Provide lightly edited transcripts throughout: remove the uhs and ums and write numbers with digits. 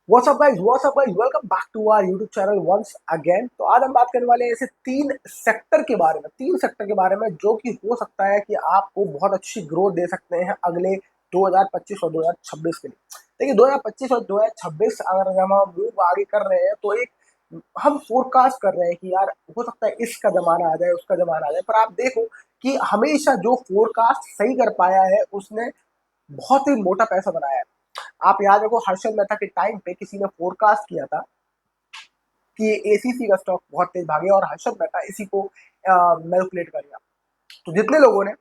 WhatsApp guys, welcome back to our YouTube channel once again. तो आज हम बात करने वाले हैं ऐसे तीन सेक्टर के बारे में जो कि हो सकता है कि आपको बहुत अच्छी ग्रोथ दे सकते हैं अगले 2025 और 2026 के लिए। देखिए 2025 और 2026 अगर हम मूव आगे कर रहे हैं तो एक हम फोरकास्ट कर रहे हैं कि यार हो सकता है इसका जमाना आ जाए, उसका जमाना आ जाए, पर आप देखो कि हमेशा जो फोरकास्ट सही कर पाया है उसने बहुत ही मोटा पैसा बनाया है। आप याद रखो हर्षद मेहता के टाइम पे किसी ने फोरकास्ट किया था कि एसीसी का स्टॉक बहुत तेज भागे और हर्षद मेहता इसी को मैनिपुलेट करेगा। तो जितने लोगों ने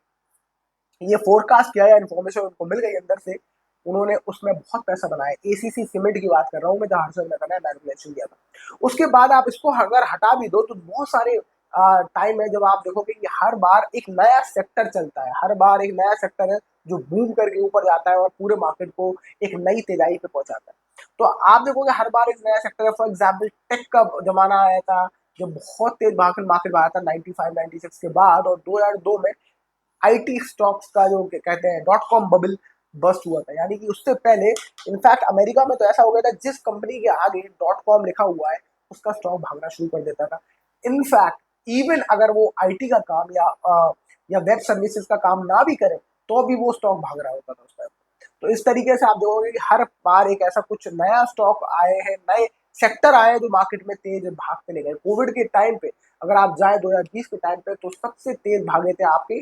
ये फोरकास्ट किया या इन्फॉर्मेशन उनको मिल गई अंदर से, उन्होंने उसमें बहुत पैसा बनाया। एसीसी सीमेंट की बात कर रहा हूँ मैं, जहाँ हर्षद मेहता ने मैनिपुलेशन किया था। उसके बाद आप इसको अगर हटा भी दो तो बहुत सारे टाइम है जब आप देखोगे कि हर बार एक नया सेक्टर चलता है, हर बार एक नया सेक्टर है जो बूम करके ऊपर जाता है और पूरे मार्केट को एक नई तेजाई पे पहुंचाता है। तो आप देखोगे हर बार एक नया सेक्टर है। फॉर एग्जाम्पल टेक का जमाना आया था जो बहुत तेज मार्केट में आया था 95 96 के बाद, और 2002 में आईटी स्टॉक्स का जो कहते हैं डॉट कॉम बबल बस्ट हुआ था। यानी कि उससे पहले इनफैक्ट अमेरिका में तो ऐसा हो गया था जिस कंपनी के आगे डॉट कॉम लिखा हुआ है उसका स्टॉक भागना शुरू कर देता था। इनफैक्ट इवन अगर वो आईटी का काम या वेब सर्विसेज का काम ना भी करे तो भी वो स्टॉक भाग रहा होता था उस टाइम। तो इस तरीके से आप देखोगे कि हर बार एक ऐसा कुछ नया स्टॉक आए हैं, नए सेक्टर आए हैं जो मार्केट में तेज भागते ले गए। कोविड के टाइम पे अगर आप जाए 2020 के टाइम पे तो सबसे तेज भागे थे आपके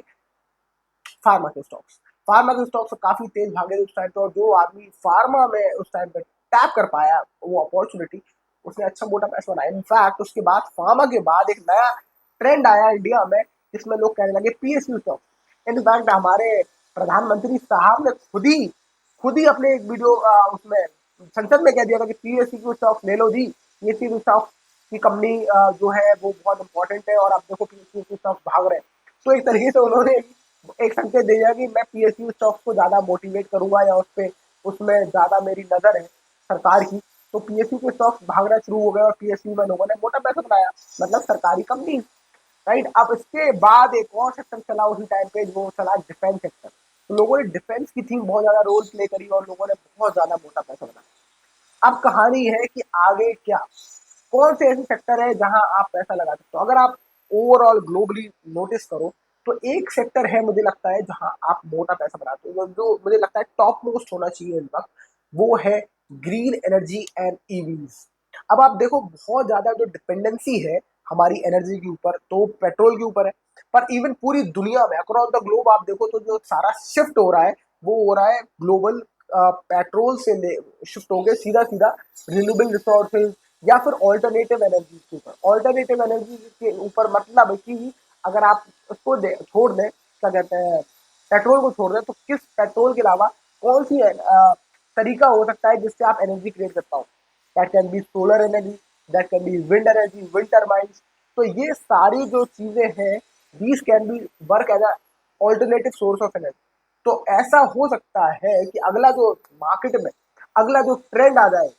फार्मा के स्टॉक्स। फार्मा के स्टॉक्स काफी तेज भागे उस टाइम पे, और जो आदमी फार्मा में उस टाइम पे टैप कर पाया वो अपॉर्चुनिटी, उसने अच्छा मोटा पैसा बनाया। इनफैक्ट उसके बाद फार्मा के बाद एक नया ट्रेंड आया इंडिया में जिसमें लोग कहने लगे पीएसयू स्टॉक। इनफैक्ट हमारे प्रधानमंत्री साहब ने खुद ही अपने एक वीडियो उसमें संसद में कह दिया था कि पीएसयू स्टॉक ले लो जी, पीएसयू स्टॉक की कंपनी जो है वो बहुत इंपॉर्टेंट है और आप देखो पीएसयू स्टॉक भाग रहे हैं। तो एक तरीके से उन्होंने एक संकेत दे दिया कि मैं पीएसयू स्टॉक्स को ज्यादा मोटिवेट करूंगा या उसमें ज्यादा मेरी नजर है सरकार की। तो पीएसयू के स्टॉक्स भागना शुरू हो गए और पीएसयू में लोगों ने मोटा पैसा बनाया, मतलब सरकारी कंपनी। राइट, अब इसके बाद एक और सेक्टर चला उसी टाइम पे, वो चला डिफेंस सेक्टर। तो लोगों ने डिफेंस की थीम बहुत ज्यादा रोल प्ले करी और लोगों ने बहुत ज्यादा मोटा पैसा बनाया। अब कहानी है कि आगे क्या, कौन से ऐसे सेक्टर है जहां आप पैसा लगा सकते हो। अगर आप ओवरऑल ग्लोबली नोटिस करो तो एक सेक्टर है मुझे लगता है जहां आप मोटा पैसा बनाते हो, जो मुझे लगता है टॉप मोस्ट होना चाहिए इस वक्त, वो है ग्रीन एनर्जी एंड ईवीज। अब आप देखो बहुत ज्यादा जो डिपेंडेंसी है हमारी एनर्जी के ऊपर तो पेट्रोल के ऊपर है, पर इवन पूरी दुनिया में अक्रॉस द ग्लोब आप देखो तो जो सारा शिफ्ट हो रहा है वो हो रहा है ग्लोबल पेट्रोल से शिफ्ट हो गए सीधा सीधा रिन्यूएबल रिसोर्सेज या फिर ऑल्टरनेटिव एनर्जी के ऊपर। ऑल्टरनेटिव एनर्जी के ऊपर मतलब है कि अगर आप उसको छोड़ दें, क्या कहते हैं, पेट्रोल को छोड़ दें, तो किस पेट्रोल के अलावा कौन सी तरीका हो सकता है जिससे आप एनर्जी क्रिएट कर पाओ। That can be solar energy, that can be wind energy, wind turbines. तो ये सारी जो चीजें हैं these can be work as a alternative source of energy. तो ऐसा हो सकता है कि अगला जो मार्केट में अगला जो ट्रेंड आ जाए,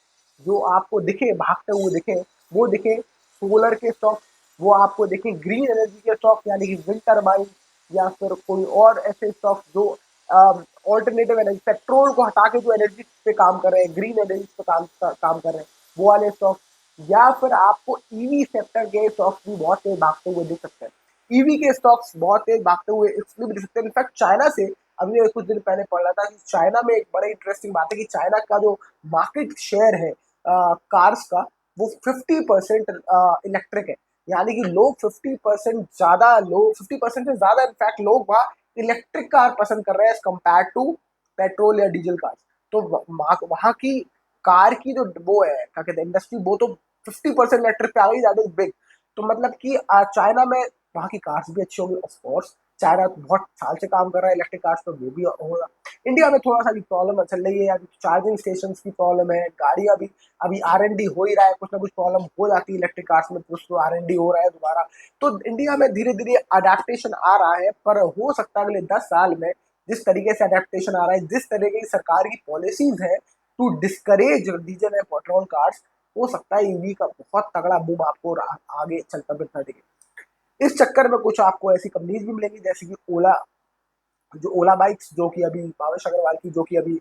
जो आपको दिखे भागते हुए दिखे, वो दिखे सोलर के स्टॉक, वो आपको दिखे ग्रीन एनर्जी के स्टॉक यानी कि विंड टर्बाइन, या फिर कोई और ऐसे स्टॉक जो ऑल्टरनेटिव एनर्जी, पेट्रोल को हटा के जो एनर्जी पे काम कर रहे हैं, ग्रीन एनर्जी पे काम कर रहे हैं, वो वाले स्टॉक। या फिर आपको ईवी सेक्टर के स्टॉक्स भी बहुत तेज भागते हुए दिख सकते हैं। ईवी के स्टॉक्स बहुत तेज भागते हुए इसलिए भी दिख सकते हैं, इनफैक्ट चाइना से अभी कुछ दिन पहले पढ़ रहा था कि चाइना में एक बड़ा इंटरेस्टिंग बात है कि चाइना का जो मार्केट शेयर है कार्स का, वो 50% इलेक्ट्रिक है। यानी कि लोग 50% से ज्यादा इनफैक्ट लोग वहाँ इलेक्ट्रिक कार पसंद कर रहे हैं एज कम्पेयर टू पेट्रोल या डीजल कार। तो वहाँ की कार की जो वो है क्या कहते हैं इंडस्ट्री, वो तो 50% इलेक्ट्रिक पे आ गई, दैट इज बिग। तो मतलब कि चाइना में वहाँ की कार्स भी अच्छी होगी ऑफकोर्स। चाइना बहुत साल से काम कर रहा है इलेक्ट्रिक कार्स पर, वो भी होगा। इंडिया में थोड़ा सा भी प्रॉब्लम चल रही है, अभी चार्जिंग स्टेशन की प्रॉब्लम है, गाड़ी अभी अभी R&D हो ही रहा है, कुछ ना कुछ प्रॉब्लम हो जाती है इलेक्ट्रिक कार्स में, कुछ तो R&D हो रहा है दोबारा। तो इंडिया में धीरे धीरे अडेप्टेशन आ रहा है, पर हो सकता है अगले 10 साल में जिस तरीके से अडेप्टेशन आ रहा है, जिस तरीके की सरकार की पॉलिसीज है to discourage diesel and petrol cars, हो सकता है ईवी का बहुत तगड़ा बूम आपको आगे चलता फिरता दिखे। इस चक्कर में कुछ आपको ऐसी कंपनीज भी मिलेंगी जैसे कि ओला, जो ओला बाइक्स जो कि अभी भावेश अग्रवाल की जो कि अभी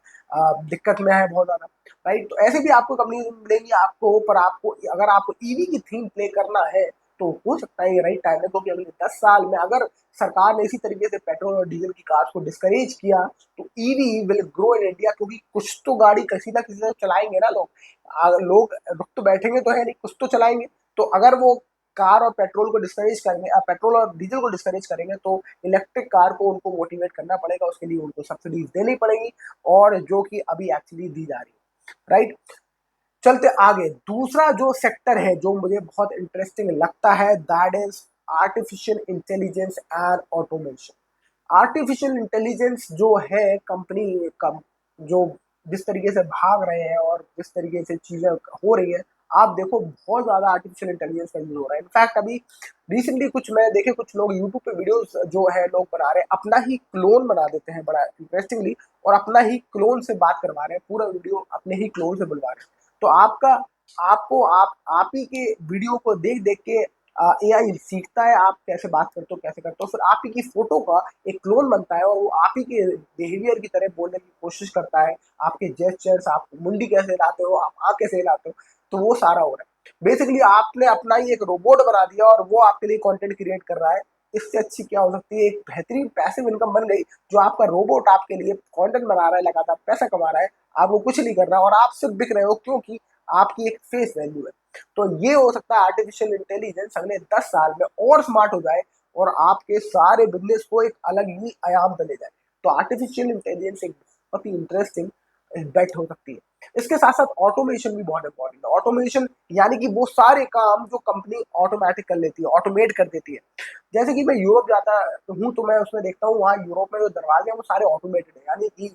दिक्कत में है बहुत ज़्यादा, राइट? तो ऐसे भी आपको कंपनी मिलेंगी आपको, पर आपको अगर आपको ईवी की थीम प्ले करना है तो हो सकता है ये राइट टाइम है, क्योंकि अगले 10 साल में अगर सरकार ने इसी तरीके से पेट्रोल और डीजल की कार्स को डिस्करेज किया तो EV will grow in India, क्योंकि कुछ तो गाड़ी किसी ना किसी से चलाएंगे ना लोग। लोग रुक तो बैठेंगे तो है नहीं, कुछ तो चलाएंगे। तो अगर वो कार और पेट्रोल को डिस्करेज करेंगे, पेट्रोल और डीजल को डिस्करेज करेंगे, तो इलेक्ट्रिक कार को उनको मोटिवेट करना पड़ेगा, उसके लिए उनको सब्सिडीज देनी पड़ेगी, और जो कि अभी एक्चुअली दी जा रही है, राइट? चलते आगे, दूसरा जो सेक्टर है जो मुझे बहुत इंटरेस्टिंग लगता है, that is artificial intelligence and automation. Artificial intelligence जो है कंपनी कम जो जिस तरीके से भाग रहे हैं और जिस तरीके से चीजें हो रही है, आप देखो बहुत ज्यादा आर्टिफिशियल इंटेलिजेंस का यूज हो रहा है। इनफैक्ट अभी रिसेंटली कुछ मैं देखे, कुछ लोग यूट्यूब पे वीडियोस जो है लोग बना रहे हैं, अपना ही क्लोन बना देते हैं बड़ा इंटरेस्टिंगली, और अपना ही क्लोन से बात करवा रहे हैं, पूरा वीडियो अपने ही क्लोन से बुलवा रहे हैं। तो आपका आपको आप ही के वीडियो को देख देख के एआई सीखता है आप कैसे बात करते हो, कैसे करते हो, फिर आप ही की फोटो का एक क्लोन बनता है और वो आप ही के बिहेवियर की तरह बोलने की कोशिश करता है। आपके जेस्चर्स, आप मुंडी कैसे हिलाते हो, आप आँख कैसे हिलाते हो, तो वो सारा हो रहा है। बेसिकली आपने अपना ही एक रोबोट बना दिया और वो आपके लिए कंटेंट क्रिएट कर रहा है। इससे अच्छी क्या हो सकती है? एक बेहतरीन पैसिव इनकम बन गई, जो आपका रोबोट आपके लिए कंटेंट बना रहा है, लगातार पैसा कमा रहा है, आपको कुछ नहीं कर रहा और आप सिर्फ बिक रहे हो, क्योंकि आपकी एक फेस वैल्यू है। तो ये हो सकता है आर्टिफिशियल इंटेलिजेंस अगले 10 साल में और स्मार्ट हो जाए और आपके सारे बिजनेस को एक अलग ही आयाम पे ले जाए। तो आर्टिफिशियल इंटेलिजेंस एक बहुत ही इंटरेस्टिंग बेट हो सकती है। इसके साथ साथ ऑटोमेशन भी बहुत इंपॉर्टेंट है। ऑटोमेशन यानी कि वो सारे काम जो कंपनी ऑटोमेटिक कर लेती है, ऑटोमेट कर देती है। जैसे कि मैं यूरोप जाता हूँ तो मैं उसमें देखता हूँ, वहाँ यूरोप में जो दरवाजे हैं वो सारे ऑटोमेटेड है। यानी कि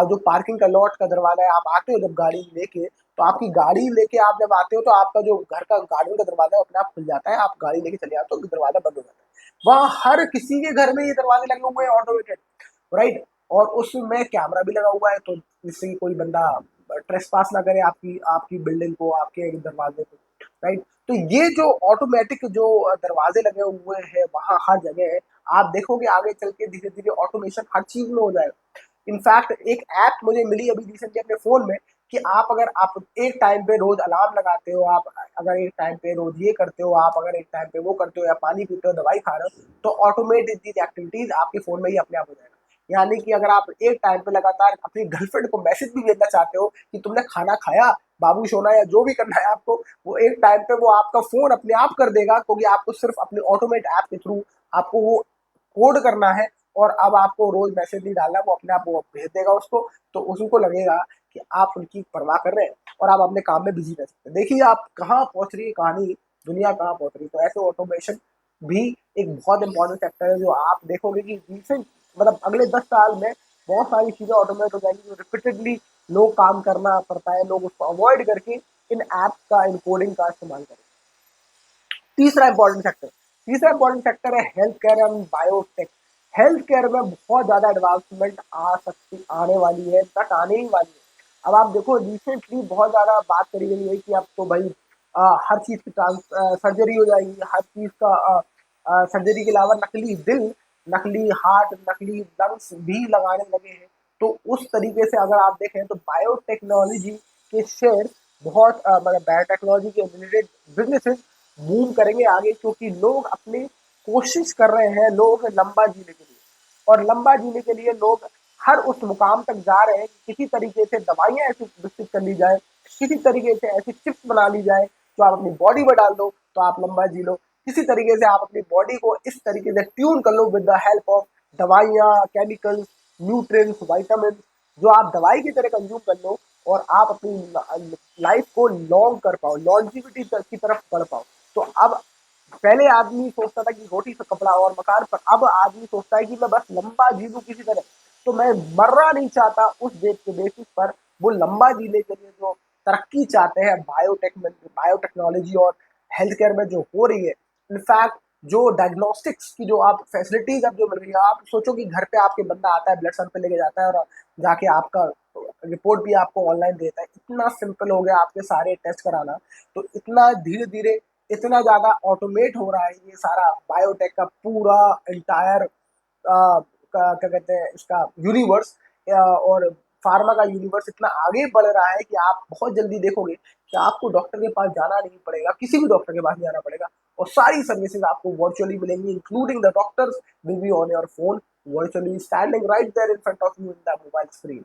जो पार्किंग का लॉट का दरवाजा है, आप आते हो जब गाड़ी लेके, तो आपकी गाड़ी लेके आप जब आते हो तो आपका जो घर का गार्डन का दरवाजा है अपने आप खुल जाता है, आप गाड़ी लेके चले जाते हो, दरवाजा बंद हो जाता है। वहाँ हर किसी के घर में ये दरवाजे लगे हुए हैं ऑटोमेटेड, राइट? और उसमें कैमरा भी लगा हुआ है, तो जिससे कि कोई बंदा ट्रेस पास ना करे आपकी आपकी बिल्डिंग को, आपके दरवाजे को, राइट? तो ये जो ऑटोमेटिक जो दरवाजे लगे हुए हैं वहाँ हर जगह है, आप देखोगे आगे चल के धीरे धीरे ऑटोमेशन हर चीज में हो जाएगा। इनफैक्ट एक ऐप मुझे मिली अभी रिसेंटली अपने फोन में, कि आप एक टाइम पे रोज अलार्म लगाते हो, आप अगर एक टाइम पे रोज ये करते हो, आप अगर एक टाइम पे वो करते हो, या पानी पीते हो, दवाई खा रहे हो, तो ऑटोमेटेड दीज एक्टिविटीज आपके फोन में ही अपने आप हो जाएगा। यानी कि अगर आप एक टाइम पे लगातार अपनी गर्लफ्रेंड को मैसेज भी भेजना चाहते हो कि तुमने खाना खाया, बाबू सोना, या जो भी करना है आपको, वो एक टाइम पे वो आपका फोन अपने आप कर देगा, क्योंकि आपको सिर्फ अपने ऑटोमेट ऐप के थ्रू आपको वो कोड करना है, और अब आपको रोज मैसेज नहीं डालना, वो अपने आप वो भेज देगा उसको। तो उसको लगेगा कि आप उनकी परवाह कर रहे हैं और आप अपने काम में बिजी रह सकते हैं। देखिए आप कहाँ पहुंच रही है कहानी, दुनिया कहाँ पहुंच रही है। तो ऐसे ऑटोमेशन भी एक बहुत इंपॉर्टेंट सेक्टर है, जो आप देखोगे कि रिसेंट मतलब अगले 10 साल में बहुत सारी चीजें ऑटोमेट हो जाएंगी, जो रिपीटेडली लोग काम करना पड़ता है, लोग उसको अवॉइड करके इन ऐप का, इन कोडिंग का इस्तेमाल करें। तीसरा इंपॉर्टेंट सेक्टर है health care and biotech. Health care में बहुत ज्यादा एडवांसमेंट आने वाली है, तक आने ही वाली है। अब आप देखो रिसेंटली बहुत ज्यादा बात करी गई है कि अब तो भाई हर चीज की सर्जरी हो जाएगी, हर चीज का सर्जरी के अलावा नकली दिल, नकली हार्ट, नकली लंग्स भी लगाने लगे हैं। तो उस तरीके से अगर आप देखें तो बायोटेक्नोलॉजी के शेयर बहुत मतलब बायोटेक्नोलॉजी के रिलेटेड बिजनेसेस बूम करेंगे आगे, क्योंकि लोग अपनी कोशिश कर रहे हैं लोग लंबा जीने के लिए, और लंबा जीने के लिए लोग हर उस मुकाम तक जा रहे हैं कि किसी तरीके से दवाइयां ऐसी विकसित कर ली जाए, किसी तरीके से ऐसी चिप्स बना ली जाए जो आप अपनी बॉडी में डाल दो तो आप लंबा जी लो, किसी तरीके से आप अपनी बॉडी को इस तरीके से ट्यून कर लो विद द हेल्प ऑफ दवाइयाँ, केमिकल्स, न्यूट्रिएंट्स, विटामिन, जो आप दवाई की तरह कंज्यूम कर लो, और आप अपनी लाइफ को लॉन्ग कर पाओ, लॉन्जिविटी की तरफ बढ़ पाओ। तो अब पहले आदमी सोचता था कि रोटी से कपड़ा और मकान, पर अब आदमी सोचता है कि मैं बस लंबा जी लूं किसी तरह, तो मैं मरना नहीं चाहता। उस डेट के बेसिस पर वो लंबा जीने के लिए जो तरक्की चाहते हैं बायोटेक्नोलॉजी और हेल्थ केयर में जो हो रही है। इनफैक्ट जो डायग्नोस्टिक्स की जो आप फैसिलिटीज अब जो मिल रही है, आप सोचो कि घर पे आपके बंदा आता है, ब्लड सैंपल लेके जाता है और जाके आपका रिपोर्ट भी आपको ऑनलाइन देता है। इतना सिंपल हो गया आपके सारे टेस्ट कराना। तो इतना धीरे धीरे इतना ज्यादा ऑटोमेट हो रहा है ये सारा बायोटेक का पूरा इंटायर क्या कहते हैं इसका यूनिवर्स और फार्मा का यूनिवर्स इतना आगे बढ़ रहा है कि आप बहुत जल्दी देखोगे कि आपको डॉक्टर के पास जाना नहीं पड़ेगा, किसी भी डॉक्टर के पास नहीं जाना पड़ेगा और सारी सर्विसेज आपको वर्चुअली मिलेंगी, including the doctors will be on your phone virtually standing right there in front of you in the mobile screen.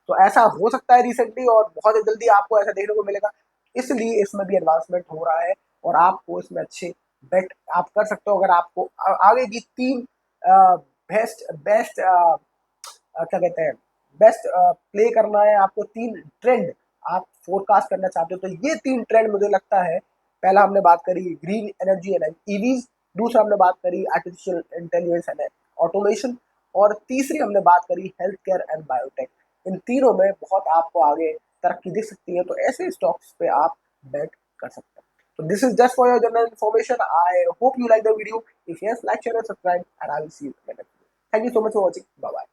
तो ऐसा हो सकता है रिसेंटली और बहुत जल्दी आपको ऐसा देखने को मिलेगा, इसलिए इसमें भी एडवांसमेंट हो रहा है और आपको इसमें अच्छे बेट आप कर सकते हो अगर आपको आगे की 3 बेस्ट बेस्ट क्या कहते हैं बेस्ट प्ले करना है, आपको 3 ट्रेंड आप फोरकास्ट करना चाहते हो तो ये 3 ट्रेंड मुझे लगता है। पहला हमने बात करी ग्रीन एनर्जी एंड ईवीज, दूसरा हमने बात करी आर्टिफिशियल इंटेलिजेंस एंड ऑटोमेशन और तीसरी हमने बात करी हेल्थ केयर एंड बायोटेक। इन तीनों में बहुत आपको आगे तरक्की दिख सकती है, तो ऐसे स्टॉक्स पे आप बेट कर सकते हैं। So this is just for your general information. I hope you like the video. If yes, like, share, and subscribe, and I will see you in the next video. Thank you so much for watching. Bye bye.